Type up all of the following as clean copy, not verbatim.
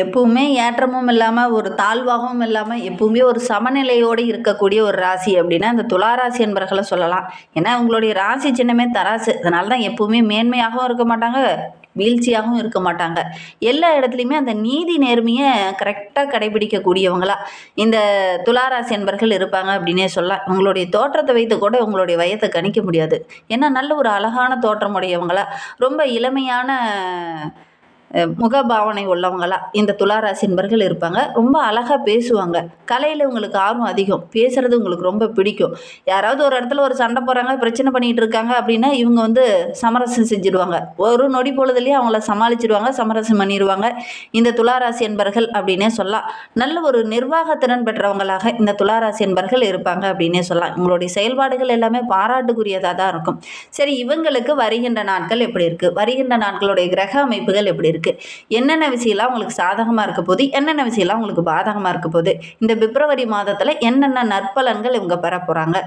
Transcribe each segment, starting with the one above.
எப்பவுமே ஏற்றமும் இல்லாமல் ஒரு தாழ்வாகவும் இல்லாமல் எப்பவுமே ஒரு சமநிலையோடு இருக்கக்கூடிய ஒரு ராசி அப்படின்னா அந்த துளாராசி என்பர்களை சொல்லலாம். ஏன்னா உங்களுடைய ராசி சின்னமே தராசு, அதனால தான் எப்பவுமே மேன்மையாகவும் இருக்க மாட்டாங்க, வீழ்ச்சியாகவும் இருக்க மாட்டாங்க. எல்லா இடத்துலையுமே அந்த நீதி நேர்மையை கரெக்டாக கடைபிடிக்கக்கூடியவங்களா இந்த துளாராசி என்பர்கள் இருப்பாங்க அப்படின்னே சொல்லலாம். உங்களுடைய தோற்றத்தை வைத்து கூட உங்களுடைய வயத்தை கணிக்க முடியாது. ஏன்னா நல்ல ஒரு அழகான தோற்றமுடையவங்களா, ரொம்ப இளமையான முகபாவனை உள்ளவங்களா இந்த துளாராசி என்பர்கள் இருப்பாங்க. ரொம்ப அழகாக பேசுவாங்க. கலையில் உங்களுக்கு ஆர்வம் அதிகம், பேசுறது உங்களுக்கு ரொம்ப பிடிக்கும். யாராவது ஒரு இடத்துல ஒரு சண்டை போடுறாங்க, பிரச்சனை பண்ணிகிட்டு இருக்காங்க அப்படின்னா இவங்க சமரசம் செஞ்சுடுவாங்க. ஒரு நொடி பொழுதுலேயே அவங்கள சமாளிச்சிடுவாங்க, சமரசம் பண்ணிடுவாங்க இந்த துளாராசி என்பர்கள் அப்படின்னே சொல்லலாம். நல்ல ஒரு நிர்வாகத்திறன் பெற்றவங்களாக இந்த துளாராசி என்பர்கள் இருப்பாங்க அப்படின்னே சொல்லலாம். உங்களுடைய செயல்பாடுகள் எல்லாமே பாராட்டுக்குரியதாக தான் இருக்கும். சரி, இவங்களுக்கு வருகின்ற நாட்கள் எப்படி இருக்குது, வருகின்ற நாட்களுடைய கிரக அமைப்புகள் எப்படி இருக்குது, என்னென்ன விஷயம்லாம் உங்களுக்கு சாதகமாக இருக்க போது, என்னென்ன விஷயம்லாம் உங்களுக்கு பாதகமாக இருக்க போது, இந்த பிப்ரவரி மாதத்தில் என்னென்ன நற்பலன்கள் இவங்க பெற போகிறாங்க,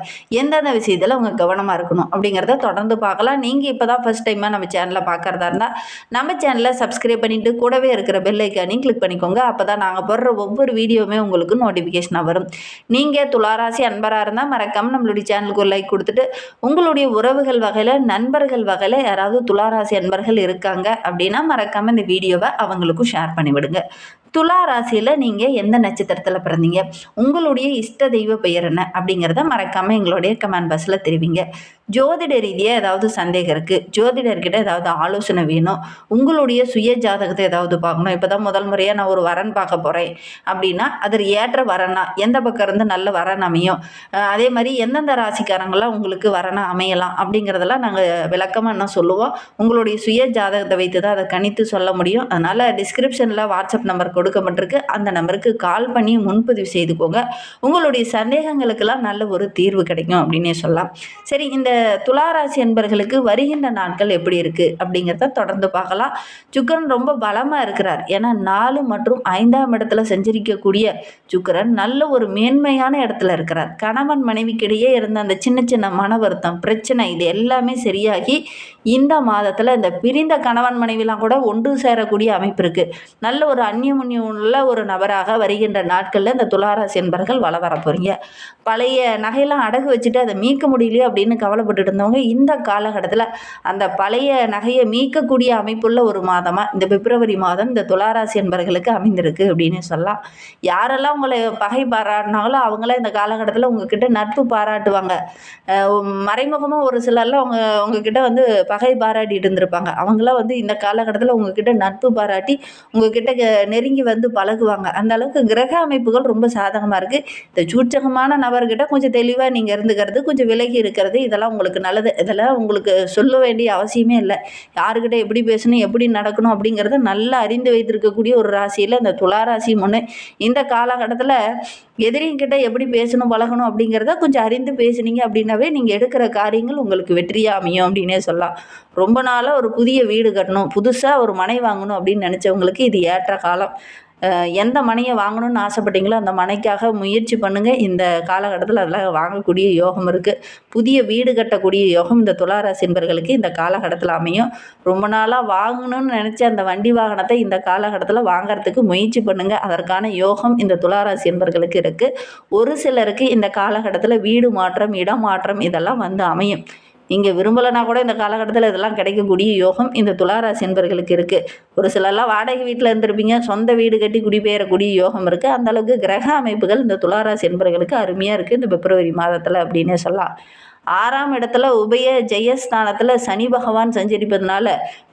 எந்தெந்த விஷயத்தில் அவங்க கவனமாக இருக்கணும் அப்படிங்கிறத தொடர்ந்து பார்க்கலாம். நீங்கள் இப்போ தான் ஃபஸ்ட் டைமாக நம்ம சேனலை பார்க்குறதா இருந்தால் நம்ம சேனலை சப்ஸ்கிரைப் பண்ணிவிட்டு கூடவே இருக்கிற பெல் ஐக்கானையும் கிளிக் பண்ணிக்கோங்க. அப்போ தான் நாங்கள் போடுற ஒவ்வொரு வீடியோவுமே உங்களுக்கு நோட்டிஃபிகேஷனாக வரும். நீங்கள் துளாராசி அன்பராக இருந்தால் மறக்காமல் நம்மளுடைய சேனலுக்கு ஒரு லைக் கொடுத்துட்டு, உங்களுடைய உறவுகள் வகையில் நண்பர்கள் வகையில் யாராவது துளாராசி அன்பர்கள் இருக்காங்க அப்படின்னா மறக்காமல் இந்த வீடியோவை அவங்களுக்கும் ஷேர் பண்ணிவிடுங்க. துலா ராசியில் நீங்கள் எந்த நட்சத்திரத்தில் பிறந்தீங்க, உங்களுடைய இஷ்ட தெய்வ பெயர் என்ன அப்படிங்கிறத மறக்காமல் எங்களுடைய கமெண்ட் பாக்ஸில் தெரிவிங்க. ஜோதிட ரீதியாக ஏதாவது சந்தேகம் இருக்குது, ஜோதிடர்கிட்ட ஏதாவது ஆலோசனை வேணும், உங்களுடைய சுய ஜாதகத்தை ஏதாவது பார்க்கணும், இப்போ தான் முதல் முறையாக நான் ஒரு வரன் பார்க்க போகிறேன் அப்படின்னா அது ஏற்ற வரனா, எந்த பக்கம் இருந்து நல்ல வரன் அமையும், அதே மாதிரி எந்தெந்த ராசிக்காரங்களாம் உங்களுக்கு வரனா அமையலாம் அப்படிங்கிறதெல்லாம் நாங்கள் விளக்கமாக என்ன சொல்லுவோம். உங்களுடைய சுய ஜாதகத்தை வைத்து தான் அதை கணித்து சொல்ல முடியும். அதனால் டிஸ்கிரிப்ஷனில் வாட்ஸ்அப் நம்பர் கொடுக்கப்பட்டிருக்கு, அந்த நம்பருக்கு கால் பண்ணி முன்பதிவு செய்துக்கோங்க. உங்களுடைய சந்தேகங்களுக்கெல்லாம் நல்ல ஒரு தீர்வு கிடைக்கும் அப்படின்னே சொல்லலாம். சரி, இந்த துளாராசி என்பர்களுக்கு வருகின்ற நாட்கள் எப்படி இருக்குது அப்படிங்கிறத தொடர்ந்து பார்க்கலாம். சுக்கிரன் ரொம்ப பலமாக இருக்கிறார். ஏன்னா 4 மற்றும் 5ஆம் இடத்துல செஞ்சிருக்கக்கூடிய சுக்கிரன் நல்ல ஒரு மேன்மையான இடத்துல இருக்கிறார். கணவன் மனைவிக்கிடையே இருந்த அந்த சின்ன சின்ன மன வருத்தம், பிரச்சனை, இது எல்லாமே சரியாகி இந்த மாதத்தில் இந்த பிரிந்த கணவன் மனைவிலாம் கூட ஒன்று சேரக்கூடிய அமைப்பு இருக்குது. நல்ல ஒரு அந்நியமுன்னியம் உள்ள ஒரு நபராக வருகின்ற நாட்களில் இந்த துளாராசி என்பர்கள் வள வர போகிறீங்க. பழைய நகையெல்லாம் அடகு வச்சுட்டு அதை மீட்க முடியலையே அப்படின்னு கவலைப்பட்டு இருந்தவங்க இந்த காலகட்டத்தில் அந்த பழைய நகையை மீட்கக்கூடிய அமைப்புள்ள ஒரு மாதமாக இந்த பிப்ரவரி மாதம் இந்த துளாராசி என்பர்களுக்கு அமைந்திருக்கு அப்படின்னு சொல்லலாம். யாரெல்லாம் உங்களை பகை பாராட்டினாங்களோ அவங்களாம் இந்த காலகட்டத்தில் உங்ககிட்ட நட்பு பாராட்டுவாங்க. மறைமுகமாக ஒரு சிலர்லாம் உங்ககிட்ட பகை பாராட்டிட்டு இருந்திருப்பாங்க. அவங்களாம் இந்த காலகட்டத்தில் உங்ககிட்ட நட்பு பாராட்டி உங்ககிட்ட நெருங்கி பழகுவாங்க. அந்த அளவுக்கு கிரக அமைப்புகள் ரொம்ப சாதகமாக இருக்குது. இந்த சூட்சகமான நபர்கிட்ட கொஞ்சம் தெளிவாக நீங்கள் இருந்துக்கிறது, கொஞ்சம் விலகி இருக்கிறது, இதெல்லாம் உங்களுக்கு நல்லது. இதெல்லாம் உங்களுக்கு சொல்ல வேண்டிய அவசியமே இல்லை. யாருக்கிட்ட எப்படி பேசணும், எப்படி நடக்கணும் அப்படிங்கிறத நல்லா அறிந்து வைத்திருக்கக்கூடிய ஒரு ராசியில் இந்த துளாராசி ஒன்று. இந்த காலகட்டத்தில் எதிரிங்கிட்ட எப்படி பேசணும் பழகணும் அப்படிங்கிறத கொஞ்சம் அறிந்து பேசுனீங்க அப்படின்னாவே நீங்கள் எடுக்கிற காரியங்கள் உங்களுக்கு வெற்றியாக அமையும் அப்படின்னே சொல்லலாம். ரொம்ப நாளாக ஒரு புதிய வீடு கட்டணும், புதுசாக ஒரு மனை வாங்கணும் அப்படின்னு நினச்சவங்களுக்கு இது ஏற்ற காலம். எந்த மனையை வாங்கணும்னு ஆசைப்பட்டீங்களோ அந்த மனைக்காக முயற்சி பண்ணுங்கள். இந்த காலகட்டத்தில் அதெல்லாம் வாங்கக்கூடிய யோகம் இருக்குது. புதிய வீடு கட்டக்கூடிய யோகம் இந்த துளாராசி என்பர்களுக்கு இந்த காலகட்டத்தில் அமையும். ரொம்ப நாளாக வாங்கணும்னு நினச்ச அந்த வண்டி வாகனத்தை இந்த காலகட்டத்தில் வாங்கிறதுக்கு முயற்சி பண்ணுங்கள். அதற்கான யோகம் இந்த துளாராசி என்பர்களுக்கு இருக்குது. ஒரு சிலருக்கு இந்த காலகட்டத்தில் வீடு மாற்றம், இடம் மாற்றம் இதெல்லாம் அமையும். நீங்கள் விரும்பலைனா கூட இந்த காலகட்டத்தில் இதெல்லாம் கிடைக்கக்கூடிய யோகம் இந்த துளாராசி என்பர்களுக்கு இருக்குது. ஒரு சிலர்லாம் வாடகை வீட்டில் இருந்திருப்பீங்க, சொந்த வீடு கட்டி குடிபெயரக்கூடிய யோகம் இருக்குது. அந்தளவுக்கு கிரக அமைப்புகள் இந்த துளாராசி என்பர்களுக்கு அருமையாக இருக்குது இந்த பிப்ரவரி மாதத்தில் அப்படின்னே சொல்லலாம். 6ஆம் இடத்துல உபய ஜெயஸ்தானத்தில் சனி பகவான் சஞ்சரிப்பதனால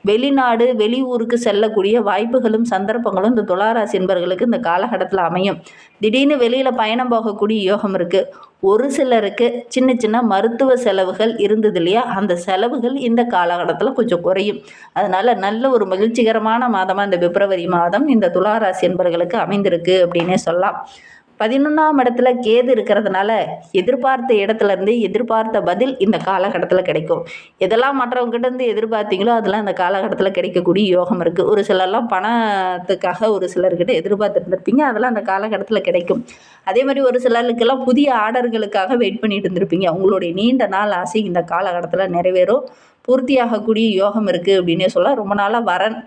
வெளிநாடு வெளியூருக்கு செல்லக்கூடிய வாய்ப்புகளும் சந்தர்ப்பங்களும் இந்த துளாராசி என்பர்களுக்கு இந்த காலகட்டத்தில் அமையும். திடீர்னு வெளியில் பயணம் போகக்கூடிய யோகம் இருக்குது. ஒரு சிலருக்கு சின்ன சின்ன மருத்துவ செலவுகள் இருந்தது இல்லையா, அந்த செலவுகள் இந்த காலகட்டத்தில் கொஞ்சம் குறையும். அதனால் நல்ல ஒரு மகிழ்ச்சிகரமான மாதமாக இந்த பிப்ரவரி மாதம் இந்த துளாராசி என்பர்களுக்கு அமைந்திருக்கு அப்படின்னே சொல்லலாம். 11ஆம் இடத்துல கேது இருக்கிறதுனால எதிர்பார்த்த இடத்துலேருந்து எதிர்பார்த்த பதில் இந்த காலகட்டத்தில் கிடைக்கும். எதெல்லாம் மற்றவங்ககிட்ட இருந்து எதிர்பார்த்தீங்களோ அதெல்லாம் இந்த காலகட்டத்தில் கிடைக்கக்கூடிய யோகம் இருக்குது. ஒரு சிலர்லாம் பணத்துக்காக ஒரு சிலர்கிட்ட எதிர்பார்த்துருந்துருப்பீங்க, அதெல்லாம் அந்த காலகட்டத்தில் கிடைக்கும். அதே மாதிரி ஒரு சிலருக்கெல்லாம் புதிய ஆர்டர்களுக்காக வெயிட் பண்ணிட்டு இருந்திருப்பீங்க. உங்களுடைய நீண்ட நாள் ஆசை இந்த காலகட்டத்தில் நிறைவேறும், பூர்த்தியாகக்கூடிய யோகம் இருக்குது அப்படின்னே சொல்ல. ரொம்ப நாளாக வரன்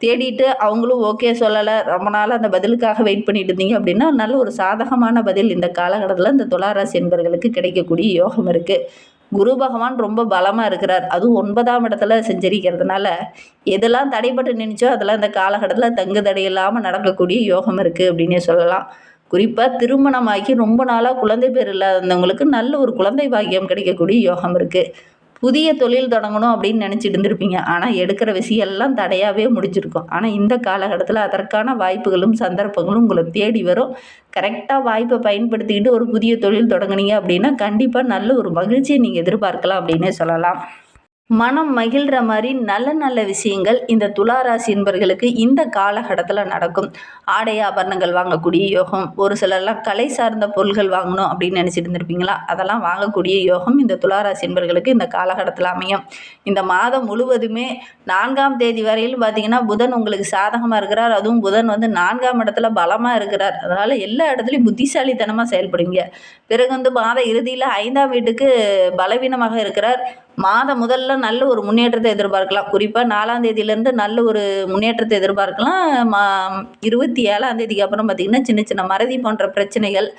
தேடிட்டு அவங்களும் ஓகே சொல்லலை, ரொம்ப நாள் அந்த பதிலுக்காக வெயிட் பண்ணிட்டு இருந்தீங்க அப்படின்னா நல்ல ஒரு சாதகமான பதில் இந்த காலகட்டத்தில் இந்த துளாராசி என்பர்களுக்கு கிடைக்கக்கூடிய யோகம் இருக்குது. குரு பகவான் ரொம்ப பலமாக இருக்கிறார். அதுவும் 9ஆம் இடத்துல செஞ்சரிக்கிறதுனால எதெல்லாம் தடைப்பட்டு நின்றுச்சோ அதெல்லாம் இந்த காலகட்டத்தில் தங்கு தடை இல்லாமல் நடக்கக்கூடிய யோகம் இருக்குது அப்படின்னே சொல்லலாம். குறிப்பாக திருமணமாகி ரொம்ப நாளாக குழந்தை பேர் இல்லாதவங்களுக்கு நல்ல ஒரு குழந்தை பாக்கியம் கிடைக்கக்கூடிய யோகம் இருக்குது. புதிய தொழில் தொடங்கணும் அப்படின்னு நினச்சிட்டு இருந்திருப்பீங்க. ஆனால் எடுக்கிற விஷயம் எல்லாம் தடையாகவே முடிஞ்சிருக்கும். ஆனால் இந்த காலகட்டத்தில் அதற்கான வாய்ப்புகளும் சந்தர்ப்பங்களும் உங்களை தேடி வரும். கரெக்டாக வாய்ப்பை பயன்படுத்திக்கிட்டு ஒரு புதிய தொழில் தொடங்குனீங்க அப்படின்னா கண்டிப்பாக நல்ல ஒரு மகிழ்ச்சியை நீங்கள் எதிர்பார்க்கலாம் அப்படின்னே சொல்லலாம். மனம் மகிழ்கிற மாதிரி நல்ல நல்ல விஷயங்கள் இந்த துளாராசி என்பர்களுக்கு இந்த காலகட்டத்தில் நடக்கும். ஆடை ஆபரணங்கள் வாங்கக்கூடிய யோகம், ஒரு சிலர்லாம் கலை சார்ந்த பொருள்கள் வாங்கணும் அப்படின்னு நினச்சிட்டு இருந்திருப்பீங்களா, அதெல்லாம் வாங்கக்கூடிய யோகம் இந்த துளாராசி என்பர்களுக்கு இந்த காலகட்டத்தில் அமையும். இந்த மாதம் முழுவதுமே 4ஆம் தேதி வரையிலும் பார்த்தீங்கன்னா புதன் உங்களுக்கு சாதகமாக இருக்கிறார். அதுவும் புதன் 4ஆம் இடத்துல பலமாக இருக்கிறார். அதனால் எல்லா இடத்துலையும் புத்திசாலித்தனமாக செயல்படுவீங்க. பிறகு மாத இறுதியில் 5ஆம் வீட்டுக்கு பலவீனமாக இருக்கிறார். மாதம் முதல்ல நல்ல ஒரு முன்னேற்றத்தை எதிர்பார்க்கலாம். குறிப்பாக 4ஆம் தேதியிலேருந்து நல்ல ஒரு முன்னேற்றத்தை எதிர்பார்க்கலாம். 27ஆம் தேதிக்கு அப்புறம் பார்த்திங்கன்னா சின்ன சின்ன மறதி போன்ற பிரச்சனைகள்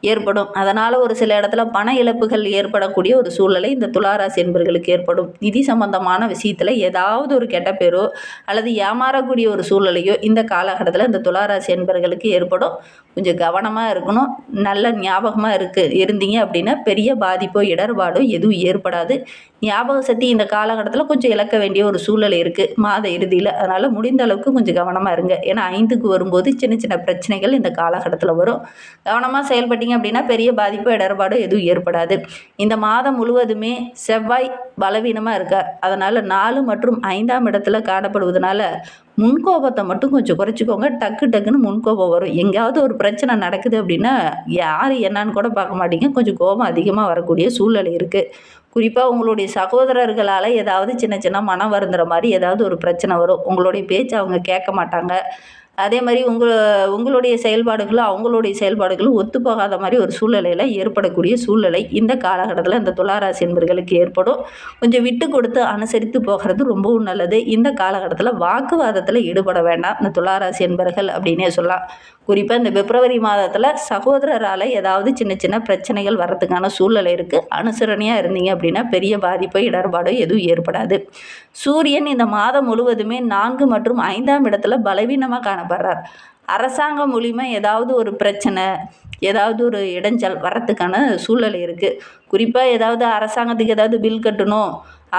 ஏற்படும். அதனால் ஒரு சில இடத்துல பண இழப்புகள் ஏற்படக்கூடிய ஒரு சூழ்நிலை இந்த துளாராசி என்பர்களுக்கு ஏற்படும். நிதி சம்பந்தமான விஷயத்தில் ஏதாவது ஒரு கெட்ட பேரோ அல்லது ஏமாறக்கூடிய ஒரு சூழ்நிலையோ இந்த காலகட்டத்தில் இந்த துளாராசி என்பர்களுக்கு ஏற்படும். கொஞ்சம் கவனமாக இருக்கணும். நல்ல ஞாபகமாக இருந்தீங்க அப்படின்னா பெரிய பாதிப்போ இடர்பாடோ எதுவும் ஏற்படாது. ஞாபக சக்தி இந்த காலகட்டத்தில் கொஞ்சம் இழக்க வேண்டிய ஒரு சூழ்நிலை இருக்குது மாத இறுதியில். அதனால் முடிந்த அளவுக்கு கொஞ்சம் கவனமாக இருங்க. ஏன்னா 5க்கு வரும்போது சின்ன சின்ன பிரச்சனைகள் இந்த காலகட்டத்தில் வரும். கவனமாக செயல்பட்டீங்க அப்படின்னா பெரிய பாதிப்போ இடர்பாடோ எதுவும் ஏற்படாது. இந்த மாதம் முழுவதுமே செவ்வாய் பலவீனமாக இருக்கார். அதனால் 4 மற்றும் 5ஆம் இடத்துல காணப்படுவதனால முன்கோபத்தை மட்டும் கொஞ்சம் குறைச்சிக்கோங்க. டக்குன்னு முன்கோபம் வரும். எங்கேயாவது ஒரு பிரச்சனை நடக்குது அப்படின்னா யார் என்னான்னு கூட பார்க்க மாட்டீங்க. கொஞ்சம் கோபம் அதிகமாக வரக்கூடிய சூழ்நிலை இருக்குது. குறிப்பாக உங்களுடைய சகோதரர்களால் ஏதாவது சின்ன சின்ன மனம் வருந்துற மாதிரி ஏதாவது ஒரு பிரச்சனை வரும். உங்களுடைய பேச்சு அவங்க கேட்க மாட்டாங்க. அதே மாதிரி உங்களுடைய செயல்பாடுகளும் அவங்களுடைய செயல்பாடுகளும் ஒத்துப்போகாத மாதிரி ஒரு சூழ்நிலையில் ஏற்படக்கூடிய சூழ்நிலை இந்த காலகட்டத்தில் இந்த துளாராசி என்பர்களுக்கு ஏற்படும். கொஞ்சம் விட்டு கொடுத்து அனுசரித்து போகிறது ரொம்பவும் நல்லது. இந்த காலகட்டத்தில் வாக்குவாதத்தில் ஈடுபட வேண்டாம் இந்த துளாராசி என்பர்கள் அப்படின்னே சொல்லலாம். குறிப்பாக இந்த பிப்ரவரி மாதத்தில் சகோதரரால் ஏதாவது சின்ன சின்ன பிரச்சனைகள் வர்றதுக்கான சூழ்நிலை இருக்குது. அனுசரணையாக இருந்தீங்க அப்படின்னா பெரிய பாதிப்போ இடர்பாடோ எதுவும் ஏற்படாது. சூரியன் இந்த மாதம் முழுவதுமே 4 மற்றும் 5ஆம் இடத்துல பலவீனமாக காணப்படுறார். அரசாங்கம் மூலிமா ஏதாவது ஒரு பிரச்சனை, ஏதாவது ஒரு இடைஞ்சல் வர்றதுக்கான சூழ்நிலை இருக்குது. குறிப்பாக ஏதாவது அரசாங்கத்துக்கு ஏதாவது பில் கட்டணும்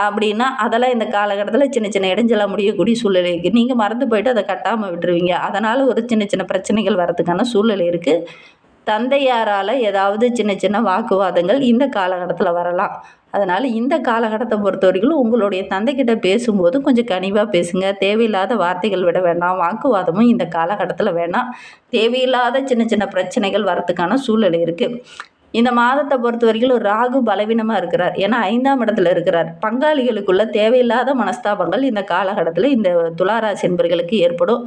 அப்படின்னா அதெல்லாம் இந்த காலகட்டத்தில் சின்ன சின்ன இடைஞ்சலாக முடியக்கூடிய சூழ்நிலை இருக்குது. நீங்கள் மறந்து போய்ட்டு அதை கட்டாமல் விட்டுருவீங்க. அதனால் ஒரு சின்ன சின்ன பிரச்சனைகள் வர்றதுக்கான சூழ்நிலை இருக்குது. தந்தையாரால் ஏதாவது சின்ன சின்ன வாக்குவாதங்கள் இந்த காலகட்டத்தில் வரலாம். அதனால் இந்த காலகட்டத்தை பொறுத்த வரைக்கும் உங்களுடைய தந்தைக்கிட்ட பேசும்போது கொஞ்சம் கனிவாக பேசுங்க. தேவையில்லாத வார்த்தைகள் விட வேண்டாம். வாக்குவாதமும் இந்த காலகட்டத்தில் வேண்டாம். தேவையில்லாத சின்ன சின்ன பிரச்சனைகள் வரத்துக்கான சூழ்நிலை இருக்குது. இந்த மாதத்தை பொறுத்த வரைக்கும் ராகு பலவீனமாக இருக்கிறார். ஏன்னா 5ஆம் இடத்துல இருக்கிறார். பங்காளிகளுக்குள்ள தேவையில்லாத மனஸ்தாபங்கள் இந்த காலகட்டத்தில் இந்த துளாராசி என்பர்களுக்கு ஏற்படும்.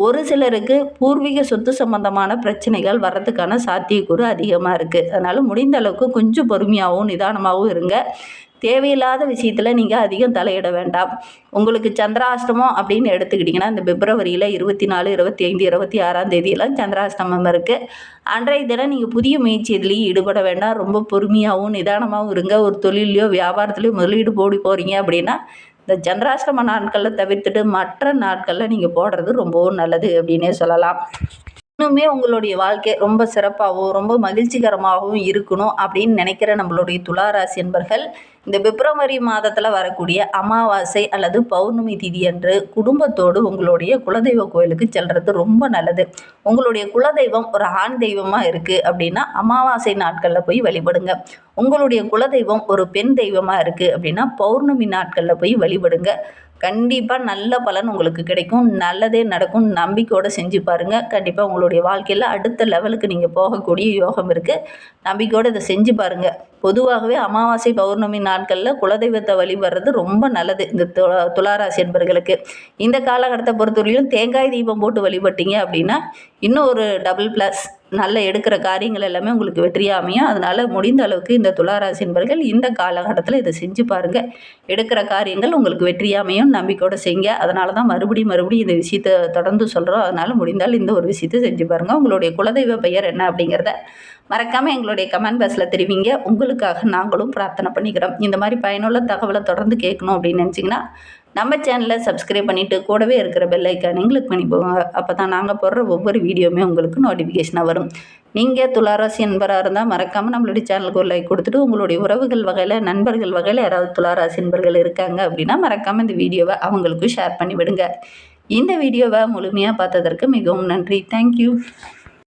ஒரு சிலருக்கு பூர்வீக சொத்து சம்பந்தமான பிரச்சனைகள் வர்றதுக்கான சாத்தியக்கூறு அதிகமாக இருக்குது. அதனால் முடிந்த அளவுக்கு கொஞ்சம் பொறுமையாகவும் நிதானமாகவும் இருங்க. தேவையில்லாத விஷயத்தில் நீங்கள் அதிகம் தலையிட வேண்டாம். உங்களுக்கு சந்திராஷ்டமம் அப்படின்னு எடுத்துக்கிட்டிங்கன்னா இந்த பிப்ரவரியில் 24, 25, 26ஆம் தேதியெல்லாம் சந்திராஷ்டமம் இருக்குது. அன்றைய தினம் நீங்கள் புதிய முயற்சி எதுலேயும் ஈடுபட வேண்டாம். ரொம்ப பொறுமையாகவும் நிதானமாகவும் இருங்க. ஒரு தொழிலையோ வியாபாரத்துலையோ முதலீடு போகிறீங்க அப்படின்னா இந்த சந்திராஷ்டம நாட்களில் தவிர்த்துட்டு மற்ற நாட்களில் நீங்கள் போடுறது ரொம்பவும் நல்லது அப்படின்னே சொல்லலாம். இன்னுமே உங்களுடைய வாழ்க்கை ரொம்ப சிறப்பாகவும் ரொம்ப மகிழ்ச்சிகரமாகவும் இருக்கணும் அப்படின்னு நினைக்கிற நம்மளுடைய துளாராசி என்பர்கள் இந்த பிப்ரவரி மாதத்தில் வரக்கூடிய அமாவாசை அல்லது பௌர்ணமி திதி அன்று குடும்பத்தோடு உங்களுடைய குலதெய்வ கோயிலுக்கு செல்வது ரொம்ப நல்லது. உங்களுடைய குலதெய்வம் ஒரு ஆண் தெய்வமாக இருக்குது அப்படின்னா அமாவாசை நாட்களில் போய் வழிபடுங்க. உங்களுடைய குலதெய்வம் ஒரு பெண் தெய்வமாக இருக்குது அப்படின்னா பௌர்ணமி நாட்களில் போய் வழிபடுங்க. கண்டிப்பாக நல்ல பலன் உங்களுக்கு கிடைக்கும். நல்லதே நடக்கும். நம்பிக்கையோடு செஞ்சு பாருங்கள். கண்டிப்பாக உங்களுடைய வாழ்க்கையில் அடுத்த லெவலுக்கு நீங்கள் போகக்கூடிய யோகம் இருக்குது. நம்பிக்கையோடு இதை செஞ்சு பாருங்கள். பொதுவாகவே அமாவாசை பௌர்ணமி நாட்களில் குலதெய்வத்தை வழிபடுறது ரொம்ப நல்லது இந்த துளாராசி என்பர்களுக்கு. இந்த காலகட்டத்தை பொறுத்தவரையிலும் தேங்காய் தீபம் போட்டு வழிபட்டீங்க அப்படின்னா இன்னும் ஒரு டபுள் ப்ளஸ். நல்ல எடுக்கிற காரியங்கள் எல்லாமே உங்களுக்கு வெற்றியாக அமையும். அதனால் முடிந்த அளவுக்கு இந்த துளாராசி என்பர்கள் இந்த காலகட்டத்தில் இதை செஞ்சு பாருங்கள். எடுக்கிற காரியங்கள் உங்களுக்கு வெற்றியாக அமையும். நம்பிக்கையோடு செய்யுங்க. அதனால தான் மறுபடியும் இந்த விஷயத்தை தொடர்ந்து சொல்கிறோம். அதனால் முடிந்தால் இந்த ஒரு விஷயத்தை செஞ்சு பாருங்கள். உங்களுடைய குலதெய்வ பெயர் என்ன அப்படிங்கிறத மறக்காமல் எங்களுடைய கமெண்ட் பாக்ஸில் தெரிவிங்க. உங்களுக்காக நாங்களும் பிரார்த்தனை பண்ணிக்கிறோம். இந்த மாதிரி பயனுள்ள தகவலை தொடர்ந்து கேட்கணும் அப்படின்னு நினச்சிங்கன்னா நம்ம சேனலை சப்ஸ்கிரைப் பண்ணிவிட்டு கூடவே இருக்கிற பெல் ஐக்கானையும் கிளிக் பண்ணி போங்க. அப்போ தான் நாங்கள் போடுற ஒவ்வொரு வீடியோவுமே உங்களுக்கு நோட்டிஃபிகேஷனாக வரும். நீங்கள் துளாராசி என்பராக இருந்தால் மறக்காமல் நம்மளுடைய சேனலுக்கு ஒரு லைக் கொடுத்துட்டு உங்களுடைய உறவுகள் வகையில் நண்பர்கள் வகையில் யாராவது துளாராசி என்பர்கள் இருக்காங்க அப்படின்னா மறக்காமல் இந்த வீடியோவை அவங்களுக்கும் ஷேர் பண்ணி விடுங்க. இந்த வீடியோவை முழுமையாக பார்த்ததற்கு மிகவும் நன்றி. தேங்க்யூ.